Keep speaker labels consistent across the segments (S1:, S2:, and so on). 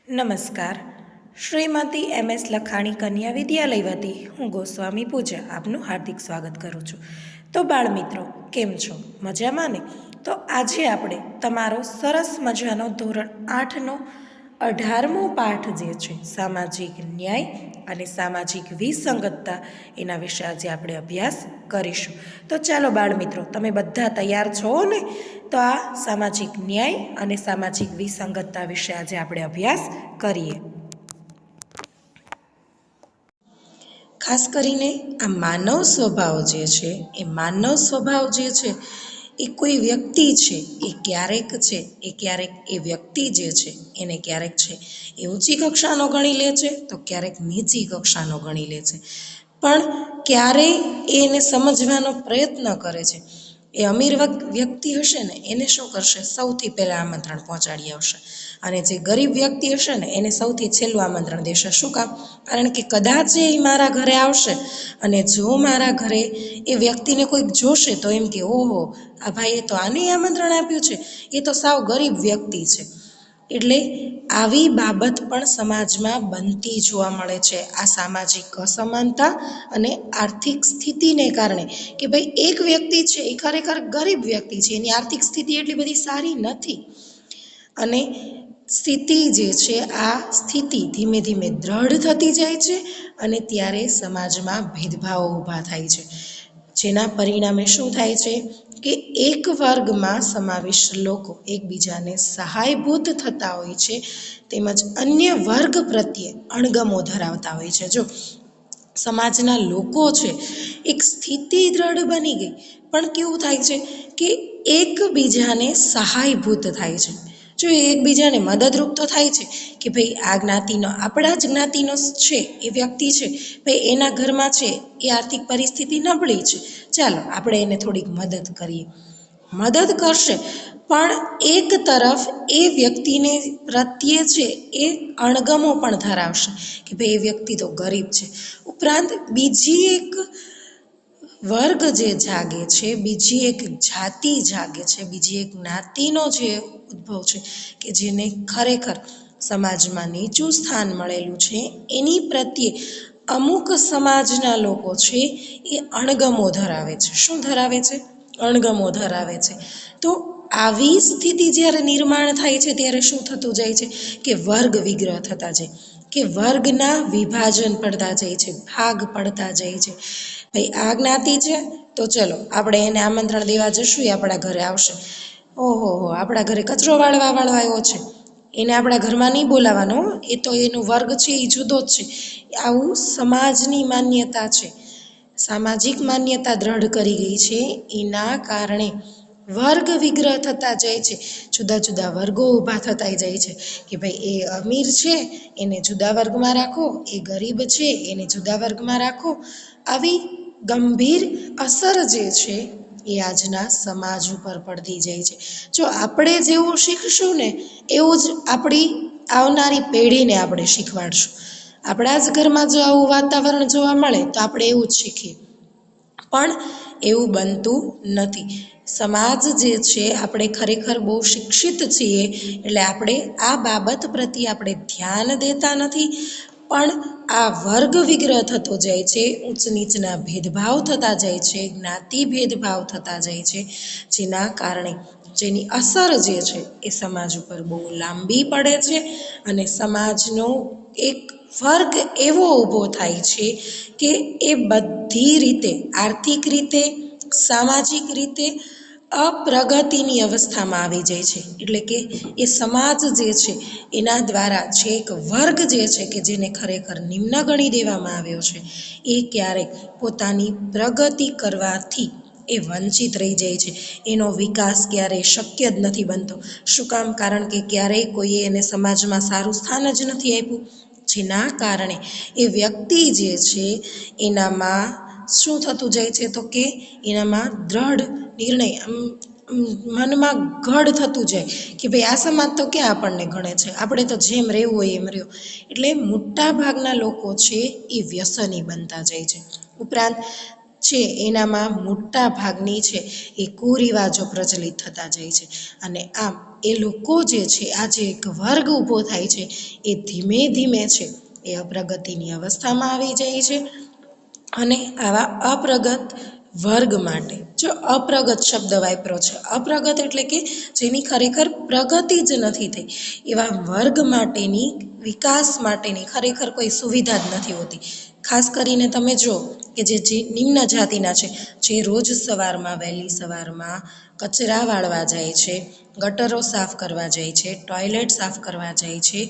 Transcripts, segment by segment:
S1: નમસ્કાર. શ્રીમતી MS લખાણી કન્યા વિદ્યાલય વતી હું ગોસ્વામી પૂજા આપનું હાર્દિક સ્વાગત કરું છું. તો બાળમિત્રો, કેમ છો? મજામાં ને? તો આજે આપણે તમારો સરસ મજાનો ધોરણ 8નો 18મો પાઠ જે છે સામાજિક ન્યાય અને સામાજિક વિસંગતતા, એના વિશે આજે આપણે અભ્યાસ કરીશું. તો ચાલો બાળમિત્રો, તમે બધા તૈયાર છો ને? તો આ સામાજિક ન્યાય અને સામાજિક વિસંગતતા વિશે આજે આપણે અભ્યાસ કરીએ. ખાસ કરીને આ માનવ સ્વભાવ જે છે, એ માનવ સ્વભાવ જે છે એ કોઈ વ્યક્તિ છે એ ક્યારેક એ વ્યક્તિ જે છે એને ક્યારેક છે એ ઊંચી કક્ષાનો ગણી લે છે, તો ક્યારેક નીચી કક્ષાનો ગણી લે છે. પણ ક્યારેય એને સમજવાનો પ્રયત્ન કરે છે. એ અમીર વ્યક્તિ હશે ને એને શું કરશે? સૌથી પહેલાં આમંત્રણ પહોંચાડી આવશે. અને જે ગરીબ વ્યક્તિ હશે ને એને સૌથી છેલ્લું આમંત્રણ દેશે. શું કામ? કારણ કે કદાચ એ મારા ઘરે આવશે અને જો મારા ઘરે એ વ્યક્તિને કોઈક જોશે તો એમ કે, ઓહો, આ ભાઈએ તો આને આમંત્રણ આપ્યું છે, એ તો સાવ ગરીબ વ્યક્તિ છે. એટલે આવી બાબત પણ સમાજમાં બનતી જોવા મળે છે. આ સામાજિક અસમાનતા અને આર્થિક સ્થિતિને કારણે કે ભાઈ એક વ્યક્તિ છે એ ખરેખર ગરીબ વ્યક્તિ છે, એની આર્થિક સ્થિતિ એટલી બધી સારી નથી. અને સ્થિતિ જે છે, આ સ્થિતિ ધીમે ધીમે દ્રઢ થતી જાય છે અને ત્યારે સમાજમાં ભેદભાવો ઊભા થાય છે. જેના પરિણામે શું થાય છે કે એક વર્ગમાં સમાવિષ્ટ લોકો એકબીજાને સહાયભૂત થતા હોય છે, તેમજ અન્ય વર્ગ પ્રત્યે અણગમો ધરાવતા હોય છે. જો સમાજના લોકો છે, એક સ્થિતિ દ્રઢ બની ગઈ, પણ કેવું થાય છે કે એકબીજાને સહાયભૂત થાય છે. જો એકબીજાને મદદરૂપ તો થાય છે કે ભાઈ આ જ્ઞાતિનો, આપણા જ જ્ઞાતિનો છે એ વ્યક્તિ છે, ભાઈ એના ઘરમાં છે એ આર્થિક પરિસ્થિતિ નબળી છે, ચાલો આપણે એને થોડીક મદદ કરીએ. મદદ કરશે, પણ એક તરફ એ વ્યક્તિને પ્રત્યે છે એ અણગમો પણ ધરાવશે કે ભાઈ એ વ્યક્તિ તો ગરીબ છે. ઉપરાંત બીજી એક વર્ગ જે જાગે છે, બીજી એક જાતિ જાગે છે, બીજી એક જ્ઞાતિનો જે ઉદ્ભવ છે કે જેને ખરેખર સમાજમાં નીચું સ્થાન મળેલું છે, એની પ્રત્યે અમુક સમાજના લોકો છે એ અણગમો ધરાવે છે. શું ધરાવે છે? અણગમો ધરાવે છે. તો આવી સ્થિતિ જ્યારે નિર્માણ થાય છે ત્યારે શું થતું જાય છે કે વર્ગ વિગ્રહ થતા જાય, કે વર્ગના વિભાજન પડતા જાય છે, ભાગ પડતા જાય છે. ભાઈ આ જ્ઞાતિ છે તો ચલો આપણે એને આમંત્રણ દેવા જશું, એ આપણા ઘરે આવશે. ઓહો, આપણા ઘરે કચરો વાળવા આવ્યો છે, એને આપણા ઘરમાં નહીં બોલાવવાનો, એ તો એનો વર્ગ છે એ જુદો જ છે. આવું સમાજની માન્યતા છે, સામાજિક માન્યતા દ્રઢ કરી ગઈ છે. એના કારણે વર્ગ વિગ્રહ થતા જાય છે, જુદા જુદા વર્ગો ઊભા થતા જાય છે કે ભાઈ એ અમીર છે એને જુદા વર્ગમાં રાખો, એ ગરીબ છે એને જુદા વર્ગમાં રાખો. આવી ગંભીર અસર જે છે એ આજના સમાજ ઉપર પડતી જાય છે. જો આપણે જેવું શીખશું ને એવું જ આપણી આવનારી પેઢીને આપણે શીખવાડશું. આપણા જ ઘરમાં જો આવું વાતાવરણ જોવા મળે તો આપણે એવું જ શીખીએ, પણ એવું બનતું નથી. સમાજ જે છે, આપણે ખરેખર બહુ શિક્ષિત છીએ એટલે આપણે આ બાબત પ્રત્યે આપણે ધ્યાન દેતા નથી, પણ આ વર્ગ વિગ્રહ થતો જાય છે, ઊંચ નીચના ભેદભાવ થતા જાય છે, જ્ઞાતિ ભેદભાવ થતા જાય છે, જેના કારણે જેની અસર જે છે એ સમાજ ઉપર બહુ લાંબી પડે છે અને સમાજનો એક વર્ગ એવો ઊભો થાય છે કે એ બધી રીતે, આર્થિક રીતે, સામાજિક રીતે અપ્રગતિની અવસ્થામાં આવી જાય છે. એટલે કે એ સમાજ જે છે એના દ્વારા જે એક વર્ગ જે છે કે જેને ખરેખર નિમ્ન ગણી દેવામાં આવ્યો છે, એ ક્યારેક પોતાની પ્રગતિ કરવાથી એ વંચિત રહી જાય છે. એનો વિકાસ ક્યારેય શક્ય જ નથી બનતો. શું કામ? કારણ કે ક્યારેય કોઈએ એને સમાજમાં સારું સ્થાન જ નથી આપ્યું, જેના કારણે એ વ્યક્તિ જે છે એનામાં શું થતું જાય છે તો કે એનામાં દ્રઢ નિર્ણય, મનમાં ઘડ થતું જાય કે ભાઈ આ સમાજ તો ક્યાં આપણને ગણે છે, આપણે તો જેમ રહેવું હોય એમ રહ્યો. એટલે મોટા ભાગના લોકો છે એ વ્યસની બનતા જાય છે. ઉપરાંત છે એનામાં મોટા ભાગની છે એ કુરિવાજો પ્રચલિત થતા જાય છે અને આમ એ લોકો જે છે આ જે એક વર્ગ ઊભો થાય છે એ ધીમે ધીમે છે એ અપ્રગતિની અવસ્થામાં આવી જાય છે અને આવા અપ્રગત વર્ગ માટે જો અપ્રગત શબ્દ વાપરો છે અપ્રગત એટલે કે જેની ખરેખર પ્રગતિ જ નથી થઈ એવા વર્ગ માટેની વિકાસ માટેની ખરેખર કોઈ સુવિધા જ નથી હોતી. ખાસ કરીને તમે જો કે જે નિમ્ન જાતિના છે જે રોજ સવારમાં વહેલી સવારમાં કચરા વાળવા જાય છે, ગટરો સાફ કરવા જાય છે, ટોયલેટ સાફ કરવા જાય છે,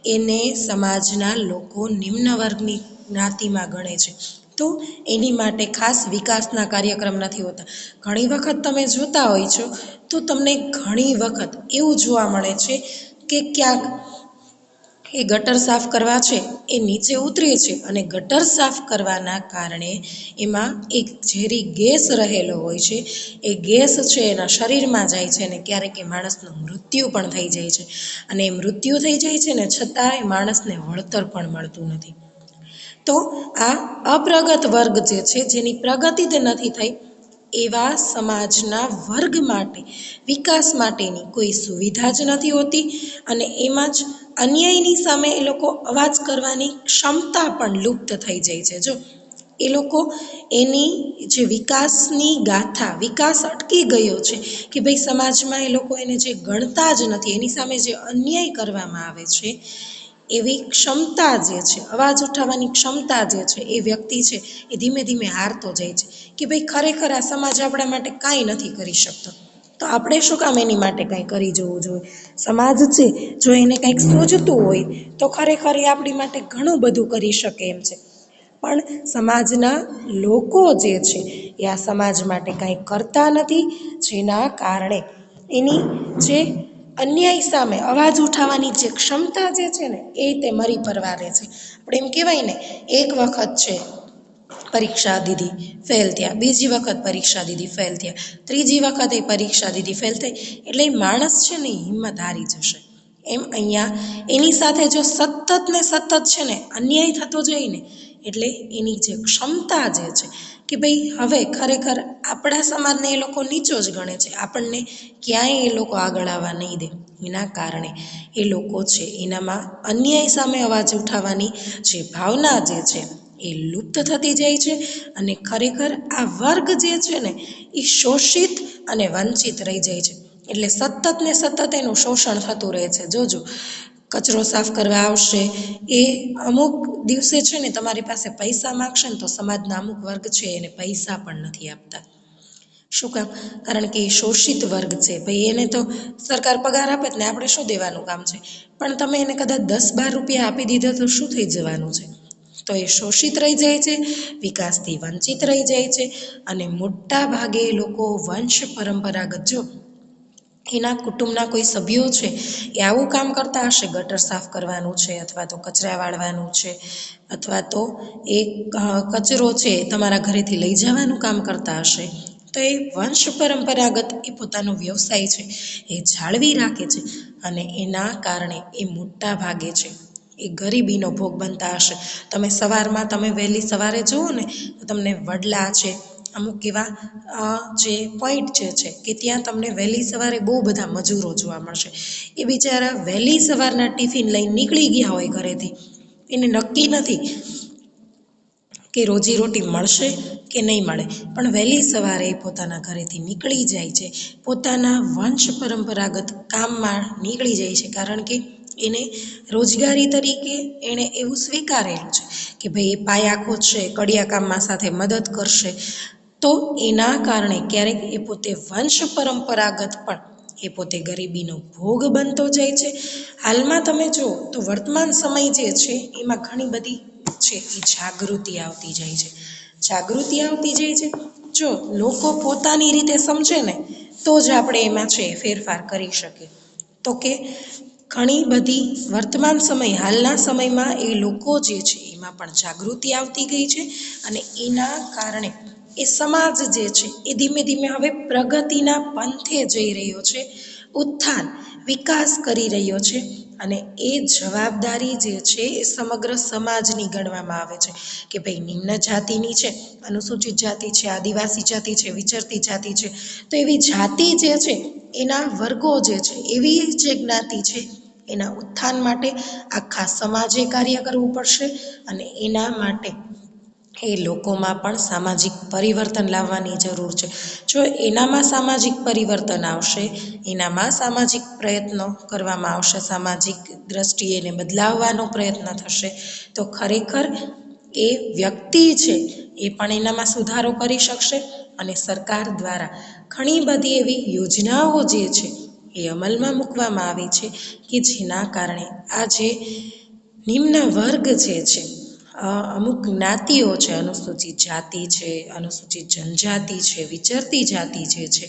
S1: એને સમાજના લોકો નિમ્ન વર્ગની જ્ઞાતિમાં ગણે છે. તો એની માટે ખાસ વિકાસના કાર્યક્રમ નથી હોતા. ઘણી વખત તમે જોતા હોય છો તો તમને ઘણી વખત એવું જોવા મળે છે કે ક્યાંક એ ગટર સાફ કરવા છે એ નીચે ઉતરે છે અને ગટર સાફ કરવાના કારણે એમાં એક ઝેરી ગેસ રહેલો હોય છે. એ ગેસ છે એના શરીરમાં જાય છે અને ક્યારેક એ માણસનું મૃત્યુ પણ થઈ જાય છે અને એ મૃત્યુ થઈ જાય છે ને છતાં એ માણસને વળતર પણ મળતું નથી. તો આ અપ્રગત વર્ગ જે છે જેની પ્રગતિ જ નથી થઈ એવા સમાજના વર્ગ માટે વિકાસ માટેની કોઈ સુવિધા જ નથી હોતી અને એમાં જ અન્યાયની સામે એ લોકો અવાજ કરવાની ક્ષમતા પણ લુપ્ત થઈ જાય છે. જો એ લોકો એની જે વિકાસની ગાથા વિકાસ અટકી ગયો છે કે ભાઈ સમાજમાં એ લોકો એને જે ગણતા જ નથી એની સામે જે અન્યાય કરવામાં આવે છે એવી ક્ષમતા જે છે અવાજ ઉઠાવવાની ક્ષમતા જે છે એ વ્યક્તિ છે એ ધીમે ધીમે હારતો જાય છે કે ભાઈ ખરેખર આ સમાજ આપણા માટે કાંઈ નથી કરી શકતો તો આપણે શું કામ એની માટે કંઈ કરી જવું જોઈએ. સમાજ છે જો એને કંઈક સૂઝતું હોય તો ખરેખર એ આપણી માટે ઘણું બધું કરી શકે એમ છે પણ સમાજના લોકો જે છે એ આ સમાજ માટે કંઈ કરતા નથી જેના કારણે એની જે અન્યાય સામે અવાજ ઉઠાવવાની જે ક્ષમતા જે છે ને એ તે મરી પરવારે છે. આપણે એમ કહેવાય ને એક વખત છે પરીક્ષા દીધી ફેલ થયા, બીજી વખત પરીક્ષા દીધી ફેલ થયા, ત્રીજી વખત એ પરીક્ષા દીધી ફેલ થઈ એટલે એ માણસ છે ને હિંમત હારી જશે. એમ અહીંયા એની સાથે જો સતત ને સતત છે ને અન્યાય થતો જાય ને એટલે એની જે ક્ષમતા જે છે કે ભાઈ હવે ખરેખર આપણા સમાજને એ લોકો નીચો જ ગણે છે, આપણને ક્યાંય એ લોકો આગળ આવવા નહીં દે એના કારણે એ લોકો છે એનામાં અન્યાય સામે અવાજ ઉઠાવવાની જે ભાવના જે છે એ લુપ્ત થતી જાય છે અને ખરેખર આ વર્ગ જે છે ને એ શોષિત અને વંચિત રહી જાય છે. એટલે સતત ને સતત એનું શોષણ થતું રહે છે. જોજો કચરો સાફ કરવા આવશે એ અમુક દિવસે છે ને તમારી પાસે પૈસા માગશે ને તો સમાજના અમુક વર્ગ છે એને પૈસા પણ નથી આપતા. શું કામ? કારણ કે એ શોષિત વર્ગ છે ભાઈ એને તો સરકાર પગાર આપે જ ને આપણે શું દેવાનું કામ છે. પણ તમે એને કદાચ 10-12 રૂપિયા આપી દીધા તો શું થઈ જવાનું છે? તો એ શોષિત રહી જાય છે, વિકાસથી વંચિત રહી જાય છે અને મોટા ભાગે લોકો વંશ પરંપરાગત જો એના કુટુંબના કોઈ સભ્યો છે એ આવું કામ કરતા હશે ગટર સાફ કરવાનું છે અથવા તો કચરા વાળવાનું છે અથવા તો એ કચરો છે તમારા ઘરેથી લઈ જવાનું કામ કરતા હશે તો એ વંશ પરંપરાગત એ પોતાનો વ્યવસાય છે એ જાળવી રાખે છે અને એના કારણે એ મોટા ભાગે છે એ ગરીબીનો ભોગ બનતા હશે. તમે સવારમાં તમે વહેલી સવારે જુઓ ને તો તમને વડલા છે અમુક એવા જે પોઈન્ટ જે છે કે ત્યાં તમને વહેલી સવારે બહુ બધા મજૂરો જોવા મળશે. એ બિચારા વહેલી સવારના ટિફિન લઈને નીકળી ગયા હોય ઘરેથી, એને નક્કી નથી કે રોજીરોટી મળશે કે નહીં મળે પણ વહેલી સવારે પોતાના ઘરેથી નીકળી જાય છે, પોતાના વંશ પરંપરાગત કામમાં નીકળી જાય છે કારણ કે એને રોજગારી તરીકે એણે એવું સ્વીકારેલું છે કે ભાઈ એ પાયા ખોદશે, કડિયા કામમાં સાથે મદદ કરશે તો એના કારણે ક્યારેક એ પોતે વંશ પરંપરાગત પણ એ પોતે ગરીબીનો ભોગ બનતો જાય છે. હાલમાં તમે જુઓ તો વર્તમાન સમય જે છે એમાં ઘણી બધી છે એ જાગૃતિ આવતી જાય છે. જાગૃતિ આવતી જાય છે જો લોકો પોતાની રીતે સમજે ને તો જ આપણે એમાં છે ફેરફાર કરી શકીએ. તો કે ઘણી બધી વર્તમાન સમય હાલના સમયમાં એ લોકો જે છે એમાં પણ જાગૃતિ આવતી ગઈ છે અને એના કારણે એ સમાજ જે છે એ ધીમે ધીમે હવે પ્રગતિના પંથે જઈ રહ્યો છે. ઉત્થાન વિકાસ કરી રહ્યો છે અને એ જવાબદારી જે છે એ સમગ્ર સમાજની ગણવામાં આવે છે કે ભાઈ નિમ્ન જાતિની છે, અનુસૂચિત જાતિ છે, આદિવાસી જાતિ છે, વિચરતી જાતિ છે. તો એવી જાતિ જે છે એના વર્ગો જે છે, એવી જે જ્ઞાતિ છે એના ઉત્થાન માટે આખા સમાજે કાર્ય કરવું પડશે અને એના માટે એ લોકોમાં પણ સામાજિક પરિવર્તન લાવવાની જરૂર છે. જો એનામાં સામાજિક પરિવર્તન આવશે, એનામાં સામાજિક પ્રયત્નો કરવામાં આવશે, સામાજિક દ્રષ્ટિએ એને બદલાવવાનો પ્રયત્ન થશે, તો ખરેખર એ વ્યક્તિ છે એ પણ એનામાં સુધારો કરી શકશે અને સરકાર દ્વારા ઘણી બધી એવી યોજનાઓ જે છે એ અમલમાં મૂકવામાં આવી છે કે જેના કારણે આ જે નિમ્ન વર્ગ જે છે, અમુક જ્ઞાતિઓ છે, અનુસૂચિત જાતિ છે, અનુસૂચિત જનજાતિ છે, વિચરતી જાતિ જે છે,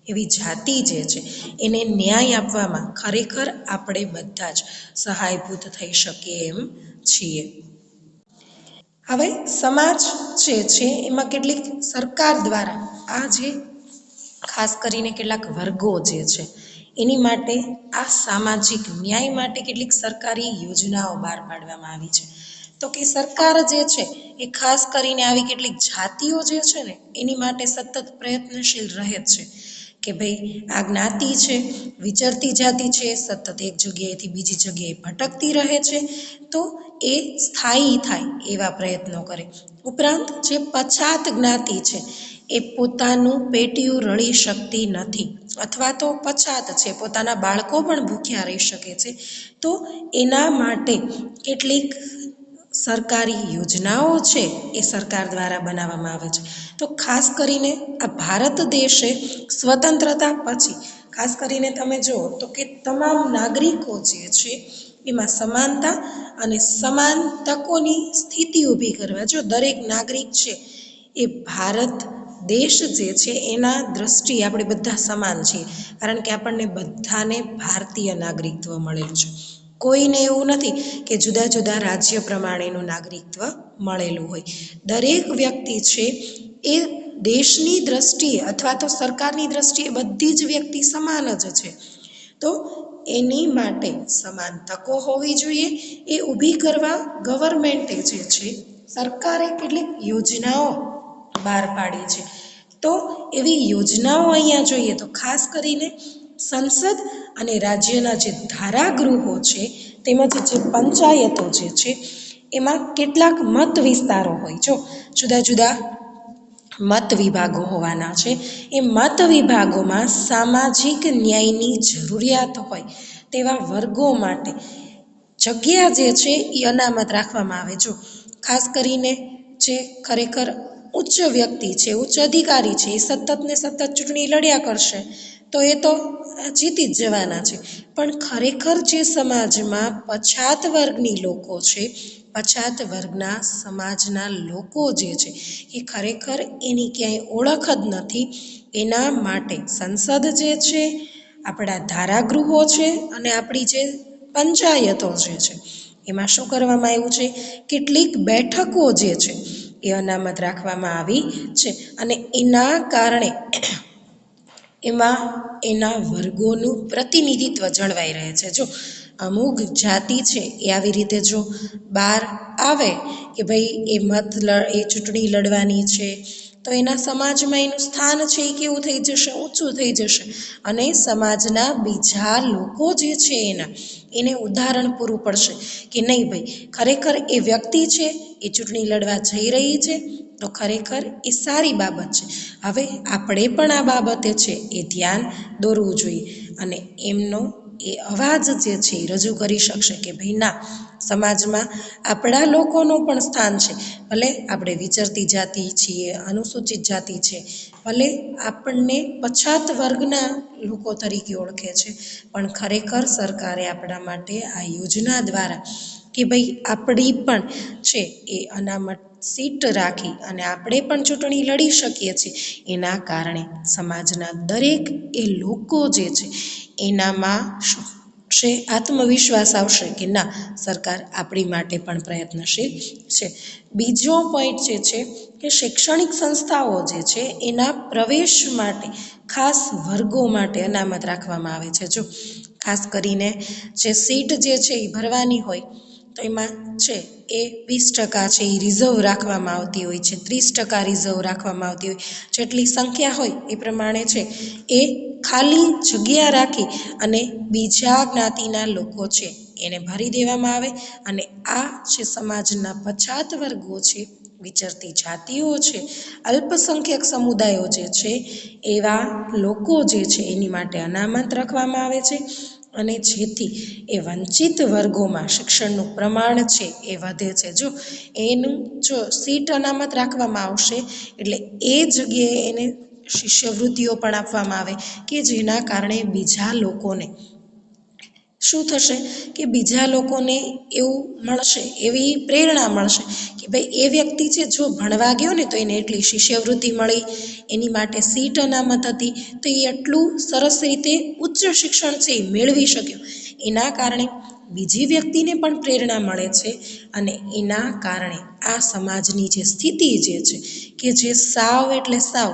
S1: એવી જાતિ જે છે એને ન્યાય આપવામાં ખરેખર આપણે બધા જ સહાયભૂત થઈ શકીએ એમ છીએ. હવે સમાજ જે છે એમાં કેટલીક સરકાર દ્વારા આ જે ખાસ કરીને કેટલાક વર્ગો જે છે એની માટે આ સામાજિક ન્યાય માટે કેટલીક સરકારી યોજનાઓ બહાર પાડવામાં આવી છે. તો કે સરકાર જે છે એ ખાસ કરીને આવી કેટલીક જાતિઓ જે છે ને એની માટે સતત પ્રયત્નશીલ રહે જ છે કે ભાઈ આ જ્ઞાતિ છે, વિચરતી જાતિ છે, સતત એક જગ્યાએથી બીજી જગ્યાએ ભટકતી રહે છે, તો એ સ્થાયી થાય એવા પ્રયત્નો કરે. ઉપરાંત જે પછાત જ્ઞાતિ છે એ પોતાનું પેટીયું રળી શકતી નથી અથવા તો પછાત છે, પોતાના બાળકો પણ ભૂખ્યા રહી શકે છે, તો એના માટે કેટલીક સરકારી યોજનાઓ છે એ સરકાર દ્વારા બનાવવામાં આવે છે. તો ખાસ કરીને આ ભારત દેશે સ્વતંત્રતા પછી ખાસ કરીને તમે જુઓ તો કે તમામ નાગરિકો જે છે એમાં સમાનતા અને સમાન તકોની સ્થિતિ ઊભી કરવા. જો દરેક નાગરિક છે એ ભારત દેશ જે છે એના દ્રષ્ટિએ આપણે બધા સમાન છીએ, કારણ કે આપણને બધાને ભારતીય નાગરિકત્વ મળેલું છે. કોઈને એવું નથી કે જુદા જુદા રાજ્ય પ્રમાણેનું નાગરિકત્વ મળેલું હોય. દરેક વ્યક્તિ છે એ દેશની દ્રષ્ટિએ અથવા તો સરકારની દ્રષ્ટિએ બધી જ વ્યક્તિ સમાન જ છે. તો એની માટે સમાન તકો હોવી જોઈએ એ ઊભી કરવા ગવર્મેન્ટે જે છે સરકારે કેટલીક યોજનાઓ બહાર પાડી છે. તો એવી યોજનાઓ અહીંયા જોઈએ તો ખાસ કરીને સંસદ અને રાજ્યના જે ધારાગૃહો છે તેમજ જે પંચાયતો જે છે એમાં કેટલાક મત વિસ્તારો હોય. જો જુદા જુદા મત વિભાગો હોવાના છે, એ મત વિભાગોમાં સામાજિક ન્યાયની જરૂરિયાત હોય તેવા વર્ગો માટે જગ્યા જે છે એ અનામત રાખવામાં આવે. જો ખાસ કરીને જે ખરેખર ઉચ્ચ વ્યક્તિ છે, ઉચ્ચ અધિકારી છે, એ સતત ને સતત ચૂંટણી લડ્યા કરશે તો એ તો જીતી જ જવાના છે. પણ ખરેખર જે સમાજમાં પછાત વર્ગની લોકો છે, પછાત વર્ગના સમાજના લોકો જે છે એ ખરેખર એની ક્યાંય ઓળખ જ નથી. એના માટે સંસદ જે છે, આપણા ધારાગૃહો છે અને આપણી જે પંચાયતો જે છે એમાં શું કરવામાં આવ્યું છે, કેટલીક બેઠકો જે છે એ અનામત રાખવામાં આવી છે અને એના કારણે એમાં એના વર્ગોનું પ્રતિનિધિત્વ જળવાઈ રહે છે. જો અમુક જાતિ છે એ આવી રીતે જો બહાર આવે કે ભાઈ એ ચૂંટણી લડવાની છે તો એના સમાજમાં એનું સ્થાન છે એ કેવું થઈ જશે, ઊંચું થઈ જશે અને સમાજના બીજા લોકો જે છે એને ઉદાહરણ પૂરું પડશે કે નહીં ભાઈ ખરેખર એ વ્યક્તિ છે એ ચૂંટણી લડવા જઈ રહી છે તો ખરેખર એ સારી બાબત છે. હવે આપણે પણ આ બાબતે છે એ ધ્યાન દોરવું જોઈએ અને એમનો એ અવાજ જે છે એ રજૂ કરી શકશે કે ભાઈ ના, સમાજમાં આપણા લોકોનું પણ સ્થાન છે. ભલે આપણે વિચરતી જાતિ છીએ, અનુસૂચિત જાતિ છે, ભલે આપણને પછાત વર્ગના લોકો તરીકે ઓળખે છે, પણ ખરેખર સરકારે આપણા માટે આ યોજના દ્વારા કે ભાઈ આપણી પણ છે એ અનામત સીટ રાખી અને આપણે પણ ચૂંટણી લડી શકીએ છીએ. એના કારણે સમાજના દરેક એ લોકો જે છે એનામાં શું છે, આત્મવિશ્વાસ આવશે કે ના, સરકાર આપણી માટે પણ પ્રયત્નશીલ છે. બીજો પોઈન્ટ જે છે કે શૈક્ષણિક સંસ્થાઓ જે છે એના પ્રવેશ માટે ખાસ વર્ગો માટે અનામત રાખવામાં આવે છે. જો ખાસ કરીને જે સીટ જે છે એ ભરવાની હોય તો એમાં છે એ 20% છે એ રિઝર્વ રાખવામાં આવતી હોય છે, 30% રિઝર્વ રાખવામાં આવતી હોય, જેટલી સંખ્યા હોય એ પ્રમાણે છે એ ખાલી જગ્યા રાખી અને બીજા જ્ઞાતિના લોકો છે એને ભરી દેવામાં આવે. અને આ જે સમાજના પછાત વર્ગો છે, વિચરતી જાતિઓ છે, અલ્પસંખ્યક સમુદાયો જે છે એવા લોકો જે છે એની માટે અનામત રાખવામાં આવે છે. અને જેથી એ વંચિત વર્ગોમાં શિક્ષણનું પ્રમાણ છે એ વધે છે. જો સીટ અનામત રાખવામાં આવશે એટલે એ જગ્યાએ એને શિષ્યવૃત્તિઓ પણ આપવામાં આવે કે જેના કારણે બીજા લોકોને શું થશે કે બીજા લોકોને એવું મળશે, એવી પ્રેરણા મળશે કે ભાઈ એ વ્યક્તિ છે જો ભણવા ગયો ને તો એને એટલી શિષ્યવૃત્તિ મળી, એની માટે સીટ અનામત હતી, તો એ એટલું સરસ રીતે ઉચ્ચ શિક્ષણ છે એ મેળવી શક્યો. એના કારણે બીજી વ્યક્તિને પણ પ્રેરણા મળે છે અને એના કારણે આ સમાજની જે સ્થિતિ જે છે કે જે સાવ એટલે સાવ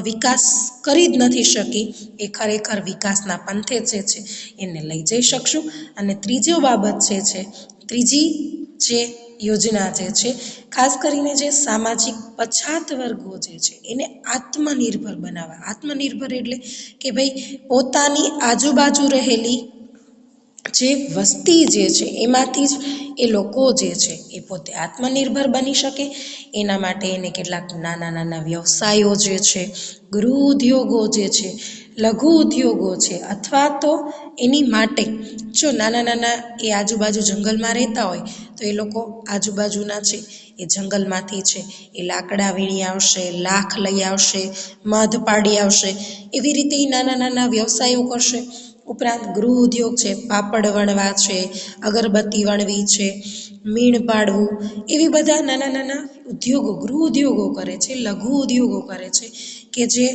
S1: વિકાસ કરી જ નથી શકી એ ખરેખર વિકાસના પંથે જે છે એને લઈ જઈ શકશું. અને ત્રીજી બાબત ત્રીજી જે યોજના જે છે ખાસ કરીને જે સામાજિક પછાત વર્ગો જે છે એને આત્મનિર્ભર બનાવવા. આત્મનિર્ભર એટલે કે ભાઈ પોતાની આજુબાજુ રહેલી જે વસ્તી જે છે એમાંથી જ એ લોકો જે છે એ પોતે આત્મનિર્ભર બની શકે. એના માટે એને કેટલાક નાના નાના વ્યવસાયો જે છે, ગૃહ ઉદ્યોગો જે છે, લઘુ ઉદ્યોગો છે, અથવા તો એની માટે જો નાના નાના એ આજુબાજુ જંગલમાં રહેતા હોય તો એ લોકો આજુબાજુના છે એ જંગલમાંથી છે એ લાકડા વીણી આવશે, લાખ લઈ આવશે, મધ પાડી આવશે, એવી રીતે એ નાના નાના વ્યવસાયો કરશે. ઉપરાંત ગૃહ ઉદ્યોગ છે, પાપડ વણવા છે, અગરબત્તી વણવી છે, મીણ પાડવું, એવી બધા નાના નાના ઉદ્યોગો, ગૃહ ઉદ્યોગો કરે છે, લઘુ ઉદ્યોગો કરે છે કે જે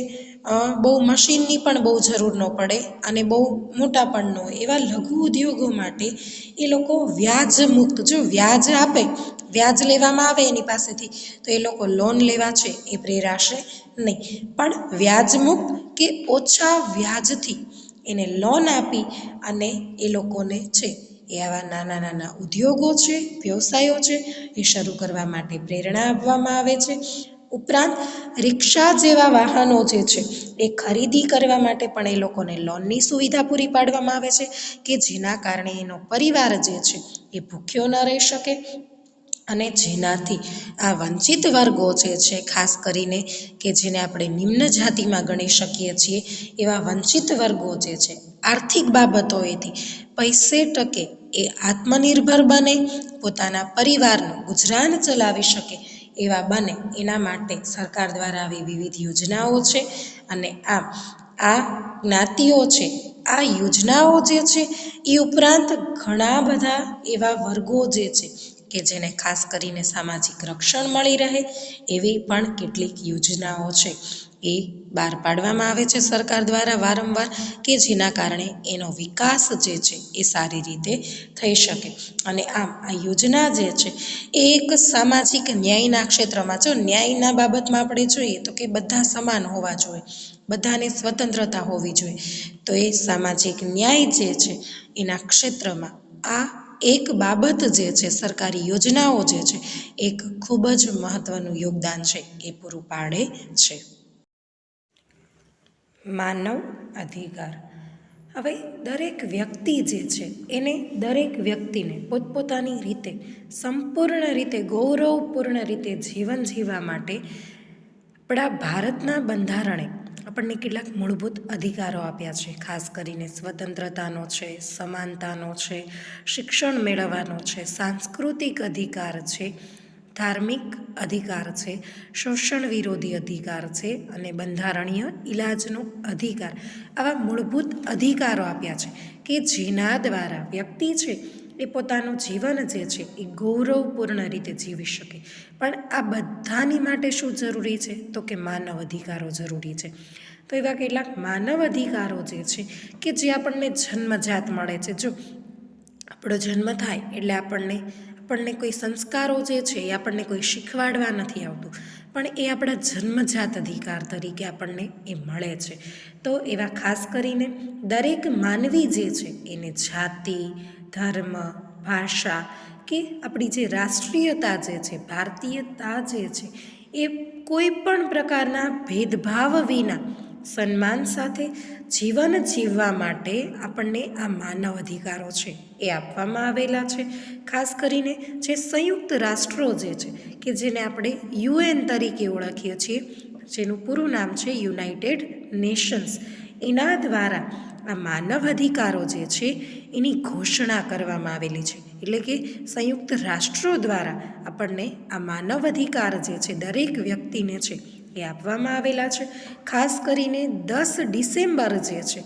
S1: બહુ મશીનની પણ બહુ જરૂર ન પડે અને બહુ મોટા પણ ન હોય એવા લઘુ ઉદ્યોગો માટે એ લોકો વ્યાજ મુક્ત, જો વ્યાજ આપે, વ્યાજ લેવામાં આવે એની પાસેથી તો એ લોકો લોન લેવા છે એ પ્રેરાશે નહીં, પણ વ્યાજ મુક્ત કે ઓછા વ્યાજથી એને લોન આપી અને એ લોકોને છે એ આવા નાના નાના ઉદ્યોગો છે, વ્યવસાયો છે એ શરૂ કરવા માટે પ્રેરણા આપવામાં આવે છે. ઉપરાંત રિક્ષા જેવા વાહનો જે છે એ ખરીદી કરવા માટે પણ એ લોકોને લોનની સુવિધા પૂરી પાડવામાં આવે છે કે જેના કારણે એનો પરિવાર જે છે એ ભૂખ્યો ન રહી શકે. અને જેનાથી આ વંચિત વર્ગો જે છે ખાસ કરીને કે જેને આપણે નિમ્ન જાતિમાં ગણી શકીએ છીએ એવા વંચિત વર્ગો જે છે આર્થિક બાબતોએથી પૈસે ટકે એ આત્મનિર્ભર બને, પોતાના પરિવારનું ગુજરાન ચલાવી શકે એવા બને, એના માટે સરકાર દ્વારા આવી વિવિધ યોજનાઓ છે. અને આ જ્ઞાતિઓ છે, આ યોજનાઓ જે છે એ ઉપરાંત ઘણા બધા એવા વર્ગો જે છે કે જેને ખાસ કરીને સામાજિક રક્ષણ મળી રહે એવી પણ કેટલીક યોજનાઓ છે એ બહાર પાડવામાં આવે છે સરકાર દ્વારા વારંવાર કે જેના કારણે એનો વિકાસ જે છે એ સારી રીતે થઈ શકે. અને આ યોજના જે છે એ એક સામાજિક ન્યાયના ક્ષેત્રમાં, જો ન્યાયના બાબતમાં આપણે જોઈએ તો કે બધા સમાન હોવા જોઈએ, બધાને સ્વતંત્રતા હોવી જોઈએ, તો એ સામાજિક ન્યાય જે છે એના ક્ષેત્રમાં આ એક બાબત જે છે, સરકારી યોજનાઓ જે છે એક ખૂબ જ મહત્ત્વનું યોગદાન છે એ પૂરું પાડે છે. માનવ અધિકાર. હવે દરેક વ્યક્તિ જે છે એને દરેક વ્યક્તિને પોતપોતાની રીતે સંપૂર્ણ રીતે ગૌરવપૂર્ણ રીતે જીવન જીવવા માટે આપણા ભારતના બંધારણે આપણને કેટલાક મૂળભૂત અધિકારો આપ્યા છે. ખાસ કરીને સ્વતંત્રતાનો છે, સમાનતાનો છે, શિક્ષણ મેળવવાનો છે, સાંસ્કૃતિક અધિકાર છે, ધાર્મિક અધિકાર છે, શોષણ વિરોધી અધિકાર છે અને બંધારણીય ઇલાજનો અધિકાર. આવા મૂળભૂત અધિકારો આપ્યા છે કે જેના દ્વારા વ્યક્તિ છે એ પોતાનું જીવન જે છે એ ગૌરવપૂર્ણ રીતે જીવી શકે. પણ આ બધાની માટે શું જરૂરી છે તો કે માનવ અધિકારો જરૂરી છે. તો એવા કેટલાક માનવ અધિકારો જે છે કે જે આપણને જન્મજાત મળે છે. જો આપણો જન્મ થાય એટલે આપણને કોઈ સંસ્કારો જે છે એ આપણને કોઈ શીખવાડવા નથી આવતું, પણ એ આપણા જન્મજાત અધિકાર તરીકે આપણને એ મળે છે. તો એવા ખાસ કરીને દરેક માનવી જે છે એને જાતિ, ધર્મ, ભાષા કે આપણી જે રાષ્ટ્રીયતા જે છે, ભારતીયતા જે છે, એ કોઈ પણ પ્રકારના ભેદભાવ વિના સન્માન સાથે જીવન જીવવા માટે આપણને આ માનવ અધિકારો છે એ આપવામાં આવેલા છે. ખાસ કરીને જે સંયુક્ત રાષ્ટ્રો જે છે કે જેને આપણે UN તરીકે ઓળખીએ છીએ, જેનું પૂરું નામ છે યુનાઇટેડ નેશન્સ, એના દ્વારા આ માનવ અધિકારો જે છે એની ઘોષણા કરવામાં આવેલી છે. એટલે કે સંયુક્ત રાષ્ટ્રો દ્વારા આપણને આ માનવ અધિકાર જે છે દરેક વ્યક્તિને છે એ આપવામાં આવેલા છે. ખાસ કરીને 10 ડિસેમ્બર જે છે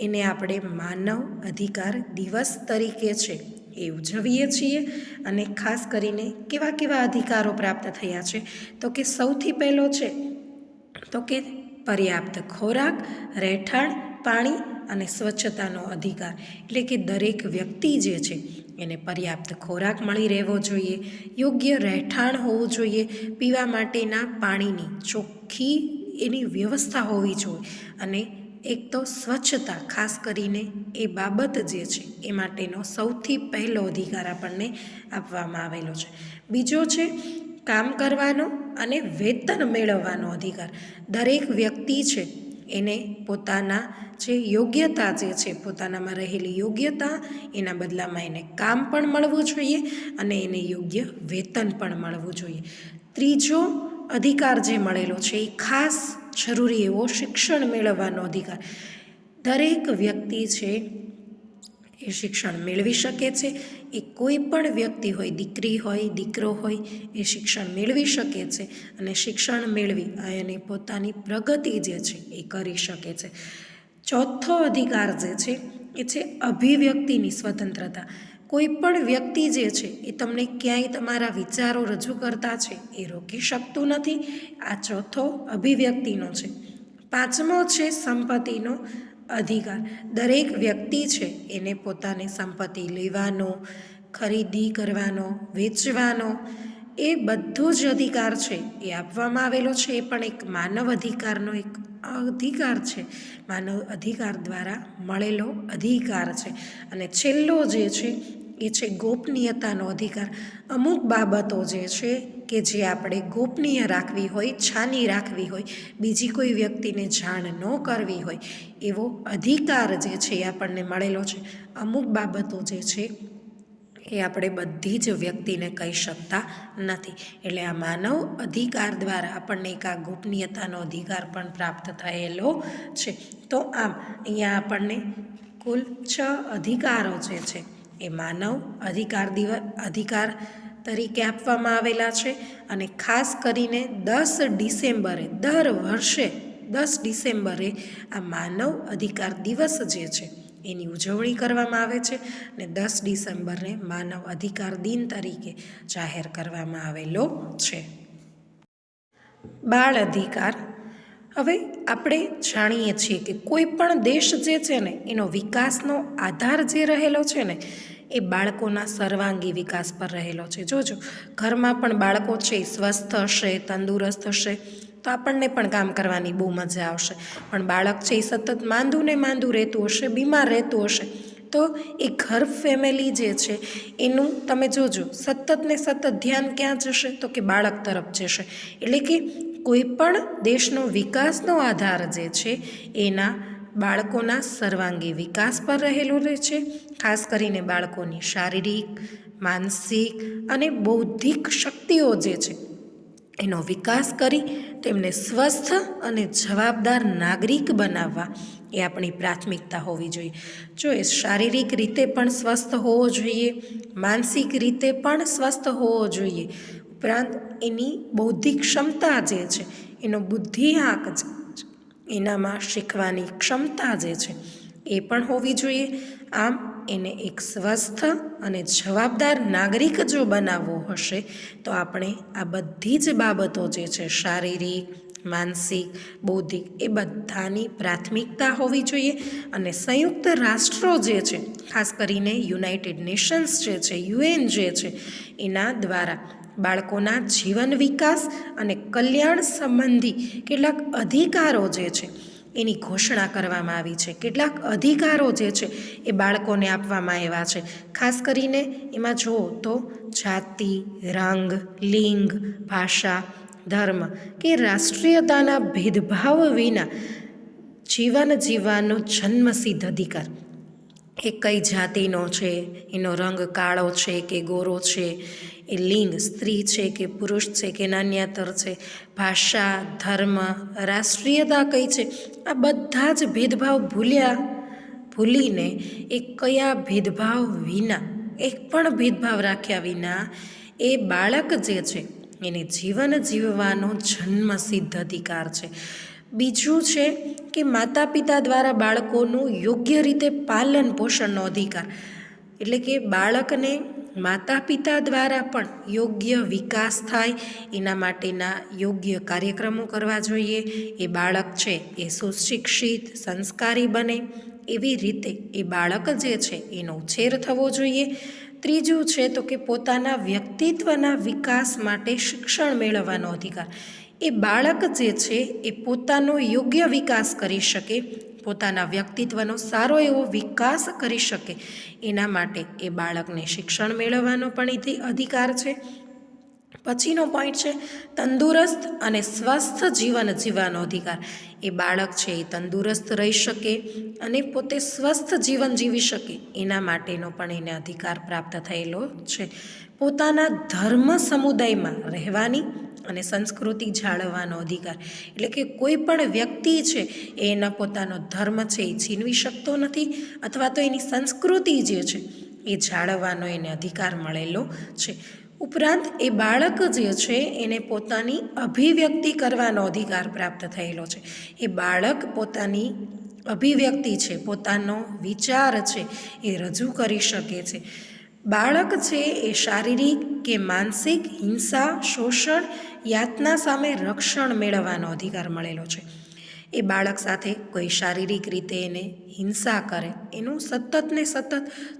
S1: એને આપણે માનવ અધિકાર દિવસ તરીકે છે એ ઉજવીએ છીએ. અને ખાસ કરીને કેવા કેવા અધિકારો પ્રાપ્ત થયા છે, તો કે સૌથી પહેલો છે તો કે પર્યાપ્ત ખોરાક, રહેઠાણ, પાણી અને સ્વચ્છતાનો અધિકાર. એટલે કે દરેક વ્યક્તિ જે છે એને પર્યાપ્ત ખોરાક મળી રહેવો જોઈએ, યોગ્ય રહેઠાણ હોવું જોઈએ, પીવા માટેના પાણીની ચોખ્ખી એની વ્યવસ્થા હોવી જોઈએ, અને એક તો સ્વચ્છતા, ખાસ કરીને એ બાબત જે છે એ માટેનો સૌથી પહેલો અધિકાર આપણને આપવામાં આવેલો છે. બીજો છે કામ કરવાનો અને વેતન મેળવવાનો અધિકાર. દરેક વ્યક્તિ છે એને પોતાના જે યોગ્યતા જે છે, પોતાનામાં રહેલી યોગ્યતા, એના બદલામાં એને કામ પણ મળવું જોઈએ અને એને યોગ્ય વેતન પણ મળવું જોઈએ. ત્રીજો અધિકાર જે મળેલો છે એ ખાસ જરૂરી એવો શિક્ષણ મેળવવાનો અધિકાર. દરેક વ્યક્તિ છે એ શિક્ષણ મેળવી શકે છે. એ કોઈ પણ વ્યક્તિ હોય, દીકરી હોય, દીકરો હોય, એ શિક્ષણ મેળવી શકે છે અને શિક્ષણ મેળવી અને પોતાની પ્રગતિ જે છે એ કરી શકે છે. ચોથો અધિકાર જે છે એ છે અભિવ્યક્તિની સ્વતંત્રતા. કોઈ પણ વ્યક્તિ જે છે એ તમને ક્યાંય તમારા વિચારો રજૂ કરતા છે એ રોકી શકતું નથી. આ ચોથો અભિવ્યક્તિનો છે. પાંચમો છે સંપત્તિનો અધિકાર. દરેક વ્યક્તિ છે એને પોતાની સંપત્તિ લેવાનો, ખરીદી કરવાનો, વેચવાનો, એ બધો જ અધિકાર છે એ આપવામાં આવેલો છે. એ પણ એક માનવ અધિકારનો એક અધિકાર છે, માનવ અધિકાર દ્વારા મળેલો અધિકાર છે. અને છેલ્લો જે છે એ છે ગોપનીયતાનો અધિકાર. અમુક બાબતો જે છે કે જે આપણે ગોપનીય રાખવી હોય, છાની રાખવી હોય, બીજી કોઈ વ્યક્તિને જાણ ન કરવી હોય, એવો અધિકાર જે છે એ આપણને મળેલો છે. અમુક બાબતો જે છે એ આપણે બધી જ વ્યક્તિને કહી શકતા નથી. એટલે આ માનવ અધિકાર દ્વારા આપણને એક આ ગોપનીયતાનો અધિકાર પણ પ્રાપ્ત થયેલો છે. તો આમ અહીંયા આપણને કુલ 6 અધિકારો જે છે એ માનવ અધિકાર તરીકે આપવામાં આવેલા છે. અને ખાસ કરીને 10 ડિસેમ્બરે, દર વર્ષે 10 ડિસેમ્બરે આ માનવ અધિકાર દિવસ જે છે એની ઉજવણી કરવામાં આવે છે અને 10 ડિસેમ્બરને માનવ અધિકાર દિન તરીકે જાહેર કરવામાં આવેલો છે. બાળ અધિકાર. હવે આપણે જાણીએ છીએ કે કોઈ પણ દેશ જે છે ને એનો વિકાસનો આધાર જે રહેલો છે ને એ બાળકોના સર્વાંગી વિકાસ પર રહેલો છે. જોજો, ઘરમાં પણ બાળકો છે એ સ્વસ્થ હશે, તંદુરસ્ત હશે તો આપણને પણ કામ કરવાની બહુ મજા આવશે. પણ બાળક છે એ સતત માંદું ને માંદું રહેતું હશે, બીમાર રહેતું હશે, તો એ ઘર ફેમિલી જે છે એનું તમે જોજો સતત ને સતત ધ્યાન ક્યાં જશે, તો કે બાળક તરફ જશે. એટલે કે કોઈ પણ દેશનો વિકાસનો આધાર જે છે એના બાળકોના સર્વાંગી વિકાસ પર રહેલું રહે છે. ખાસ કરીને બાળકોની શારીરિક, માનસિક અને બૌદ્ધિક શક્તિઓ જે છે એનો વિકાસ કરી તેમને સ્વસ્થ અને જવાબદાર નાગરિક બનાવવા એ આપણી પ્રાથમિકતા હોવી જોઈએ. જો એ શારીરિક રીતે પણ સ્વસ્થ હોવો જોઈએ, માનસિક રીતે પણ સ્વસ્થ હોવો જોઈએ, ઉપરાંત એની બૌદ્ધિક ક્ષમતા જે છે, એનો બુદ્ધિઆંક એનામાં શીખવાની ક્ષમતા જે છે એ પણ હોવી જોઈએ. આમ એને એક સ્વસ્થ અને જવાબદાર નાગરિક જો બનાવવો હશે તો આપણે આ બધી જ બાબતો જે છે શારીરિક, માનસિક, બૌદ્ધિક એ બધાની પ્રાથમિકતા હોવી જોઈએ. અને સંયુક્ત રાષ્ટ્રો જે છે, ખાસ કરીને યુનાઇટેડ નેશન્સ જે છે, UN જે છે, એના દ્વારા બાળકોના જીવન વિકાસ અને કલ્યાણ સંબંધી કેટલાક અધિકારો જે છે એની ઘોષણા કરવામાં આવી છે. કેટલાક અધિકારો જે છે એ બાળકોને આપવામાં આવ્યા છે. ખાસ કરીને એમાં જુઓ તો જાતિ, રંગ, લિંગ, ભાષા, ધર્મ કે રાષ્ટ્રીયતાના ભેદભાવ વિના જીવન જીવવાનો જન્મસિદ્ધ અધિકાર. એ કઈ જાતિનો છે, એનો રંગ કાળો છે કે ગોરો છે, એ લિંગ સ્ત્રી છે કે પુરુષ છે કે નાન્યાતર છે, ભાષા, ધર્મ, રાષ્ટ્રીયતા કઈ છે, આ બધા જ ભેદભાવ ભૂલીને એ કયા ભેદભાવ વિના, એક પણ ભેદભાવ રાખ્યા વિના એ બાળક જે છે એને જીવન જીવવાનો જન્મસિદ્ધ અધિકાર છે. બીજું છે કે માતા પિતા દ્વારા બાળકોનું યોગ્ય રીતે પાલન પોષણનો અધિકાર. એટલે કે બાળકને માતા પિતા દ્વારા પણ યોગ્ય વિકાસ થાય એના માટેના યોગ્ય કાર્યક્રમો કરવા જોઈએ. એ બાળક છે એ સુશિક્ષિત, સંસ્કારી બને એવી રીતે એ બાળક જે છે એનો ઉછેર થવો જોઈએ. ત્રીજું છે તો કે પોતાના વ્યક્તિત્વના વિકાસ માટે શિક્ષણ મેળવવાનો અધિકાર. એ બાળક જે છે એ પોતાનો યોગ્ય વિકાસ કરી શકે, પોતાના વ્યક્તિત્વનો સારો એવો વિકાસ કરી શકે એના માટે એ બાળકને શિક્ષણ મેળવવાનો પણ અધિકાર છે. પછીનો પોઈન્ટ છે તંદુરસ્ત અને સ્વસ્થ જીવન જીવવાનો અધિકાર. એ બાળક છે એ તંદુરસ્ત રહી શકે અને પોતે સ્વસ્થ જીવન જીવી શકે એના માટેનો પણ એને અધિકાર પ્રાપ્ત થયેલો છે. પોતાના ધર્મ સમુદાયમાં રહેવાની અને સંસ્કૃતિ જાળવવાનો અધિકાર. એટલે કે કોઈ પણ વ્યક્તિ છે એ એના પોતાનો ધર્મ છે એ છીનવી શકતો નથી અથવા તો એની સંસ્કૃતિ જે છે એ જાળવવાનો એને અધિકાર મળેલો છે. ઉપરાંત એ બાળક જે છે એને પોતાની અભિવ્યક્તિ કરવાનો અધિકાર પ્રાપ્ત થયેલો છે. એ બાળક પોતાની અભિવ્યક્તિ છે, પોતાનો વિચાર છે એ રજૂ કરી શકે છે. બાળક છે એ શારીરિક કે માનસિક હિંસા, શોષણ, યાતના સામે રક્ષણ મેળવવાનો અધિકાર મળેલો છે. એ બાળક સાથે કોઈ શારીરિક રીતે એને હિંસા કરે, એનું સતત ને સતત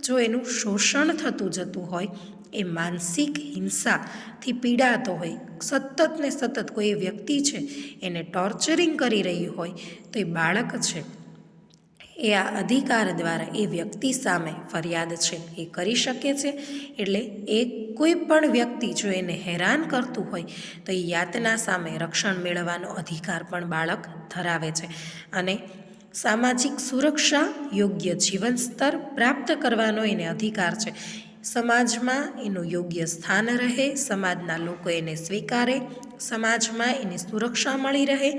S1: જો એનું શોષણ થતું જતું હોય, એ માનસિક હિંસાથી પીડાતો હોય, સતત ને સતત કોઈ વ્યક્તિ છે એને ટોર્ચરિંગ કરી રહ્યું હોય તો એ બાળક છે એ આ અધિકાર દ્વારા એ વ્યક્તિ સામે ફરિયાદ છે એ કરી શકે છે. એટલે એ કોઈ પણ વ્યક્તિ જો એને હેરાન કરતું હોય તો એ યાતના સામે રક્ષણ મેળવવાનો અધિકાર પણ બાળક ધરાવે છે. અને સામાજિક સુરક્ષા, યોગ્ય જીવન સ્તર પ્રાપ્ત કરવાનો એને અધિકાર છે. સમાજમાં એનું યોગ્ય સ્થાન રહે, સમાજના લોકો એને સ્વીકારે, સમાજમાં એને સુરક્ષા મળી રહે,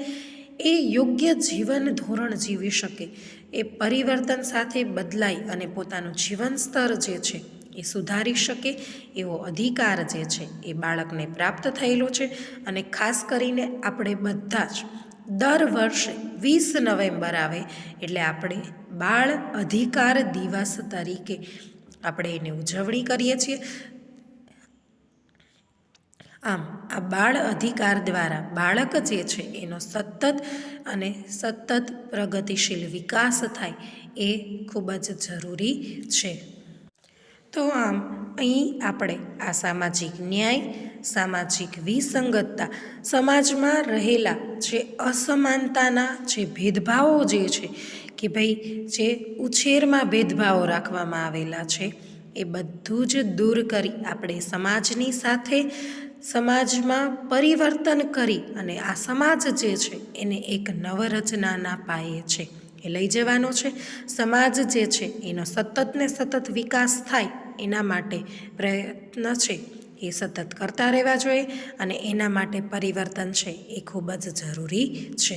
S1: એ યોગ્ય જીવન ધોરણ જીવી શકે, એ પરિવર્તન સાથે બદલાઈ અને પોતાનું જીવન સ્તર જે છે એ સુધારી શકે એવો અધિકાર જે છે એ બાળકને પ્રાપ્ત થયેલો છે. અને ખાસ કરીને આપણે બધા જ દર વર્ષે 20 નવેમ્બર આવે એટલે આપણે બાળ અધિકાર દિવસ તરીકે આપણે એની ઉજવણી કરીએ છીએ. આમ આ બાળ અધિકાર દ્વારા બાળક જે છે એનો સતત પ્રગતિશીલ વિકાસ થાય એ ખૂબ જ જરૂરી છે. તો આમ અહીં આપણે આ સામાજિક ન્યાય, સામાજિક વિસંગતતા, સમાજમાં રહેલા જે અસમાનતાના જે ભેદભાવો જે છે કે ભાઈ જે ઉછેરમાં ભેદભાવો રાખવામાં આવેલા છે એ બધું જ દૂર કરી આપણે સમાજની સાથે સમાજમાં પરિવર્તન કરી અને આ સમાજ જે છે એને એક નવરચનાના પાયે છે એ લઈ જવાનો છે. સમાજ જે છે એનો સતત ને સતત વિકાસ થાય એના માટે પ્રયત્ન છે એ સતત કરતા રહેવા જોઈએ અને એના માટે પરિવર્તન છે એ ખૂબ જ જરૂરી છે.